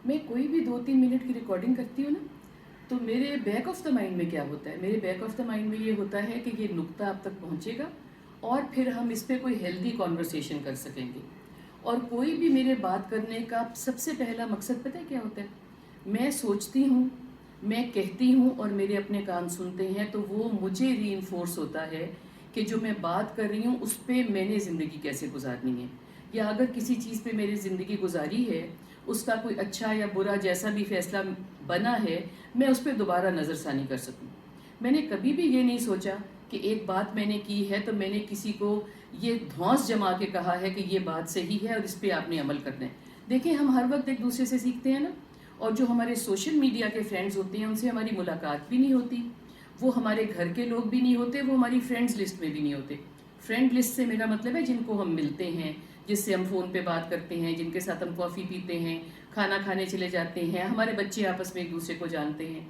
میں کوئی بھی 2-3 منٹ کی ریکارڈنگ کرتی ہوں نا، تو میرے بیک آف دا مائنڈ میں کیا ہوتا ہے، میرے بیک آف دا مائنڈ میں یہ ہوتا ہے کہ یہ نقطہ آپ تک پہنچے گا اور پھر ہم اس پہ کوئی ہیلدی کانورسیشن کر سکیں گے. اور کوئی بھی میرے بات کرنے کا سب سے پہلا مقصد پتہ ہے کیا ہوتا ہے؟ میں سوچتی ہوں، میں کہتی ہوں اور میرے اپنے کان سنتے ہیں، تو وہ مجھے ری انفورس ہوتا ہے کہ جو میں بات کر رہی ہوں اس پہ میں نے زندگی کیسے گزارنی ہے، یا اگر کسی چیز پہ میری زندگی گزاری ہے، اس کا کوئی اچھا یا برا جیسا بھی فیصلہ بنا ہے، میں اس پہ دوبارہ نظر ثانی کر سکوں. میں نے کبھی بھی یہ نہیں سوچا کہ ایک بات میں نے کی ہے تو میں نے کسی کو یہ دھونس جما کے کہا ہے کہ یہ بات صحیح ہے اور اس پہ آپ نے عمل کرنا ہے. دیکھیں ہم ہر وقت ایک دوسرے سے سیکھتے ہیں نا، اور جو ہمارے سوشل میڈیا کے فرینڈز ہوتے ہیں ان سے ہماری ملاقات بھی نہیں ہوتی، وہ ہمارے گھر کے لوگ بھی نہیں ہوتے، وہ ہماری فرینڈز لسٹ میں بھی نہیں ہوتے. فرینڈ لسٹ سے میرا مطلب ہے جن کو ہم ملتے ہیں، جس سے ہم فون پہ بات کرتے ہیں، جن کے ساتھ ہم کافی پیتے ہیں، کھانا کھانے چلے جاتے ہیں، ہمارے بچے آپس میں ایک دوسرے کو جانتے ہیں.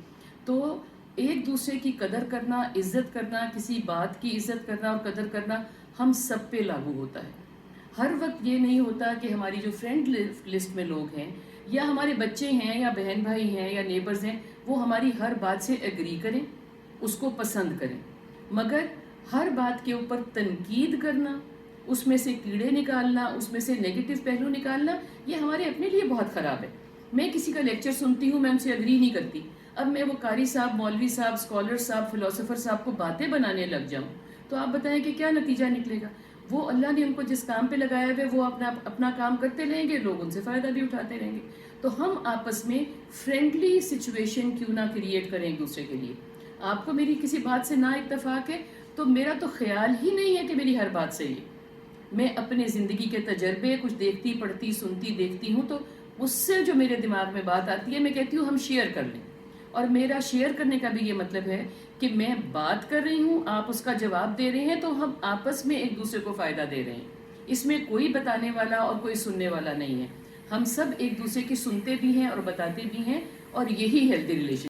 تو ایک دوسرے کی قدر کرنا، عزت کرنا، کسی بات کی عزت کرنا اور قدر کرنا ہم سب پہ لاگو ہوتا ہے. ہر وقت یہ نہیں ہوتا کہ ہماری جو فرینڈ لسٹ میں لوگ ہیں یا ہمارے بچے ہیں یا بہن بھائی ہیں یا نیبرز ہیں وہ ہماری ہر بات سے ایگری کریں، اس کو پسند کریں، مگر ہر بات کے اوپر تنقید کرنا، اس میں سے کیڑے نکالنا، اس میں سے نیگیٹو پہلو نکالنا، یہ ہمارے اپنے لیے بہت خراب ہے. میں کسی کا لیکچر سنتی ہوں، میں ان سے ایگری نہیں کرتی، اب میں وہ قاری صاحب، مولوی صاحب، اسکالر صاحب، فلاسفر صاحب کو باتیں بنانے لگ جاؤں تو آپ بتائیں کہ کیا نتیجہ نکلے گا؟ وہ اللہ نے ان کو جس کام پہ لگایا ہے وہ اپنا کام کرتے رہیں گے، لوگ ان سے فائدہ بھی اٹھاتے رہیں گے. تو ہم آپس میں فرینڈلی سچویشن کیوں نہ کریٹ کریں ایک دوسرے کے لیے. آپ کو میری کسی بات سے نا اتفاق ہے تو میرا تو خیال ہی نہیں ہے کہ میری ہر بات صحیح ہے. میں اپنے زندگی کے تجربے کچھ دیکھتی پڑھتی سنتی دیکھتی ہوں تو اس سے جو میرے دماغ میں بات آتی ہے میں کہتی ہوں ہم شیئر کر لیں. اور میرا شیئر کرنے کا بھی یہ مطلب ہے کہ میں بات کر رہی ہوں، آپ اس کا جواب دے رہے ہیں، تو ہم آپس میں ایک دوسرے کو فائدہ دے رہے ہیں. اس میں کوئی بتانے والا اور کوئی سننے والا نہیں ہے. ہم سب ایک دوسرے کی سنتے بھی ہیں اور بتاتے بھی ہیں، اور یہی ہیلدی ریلیشن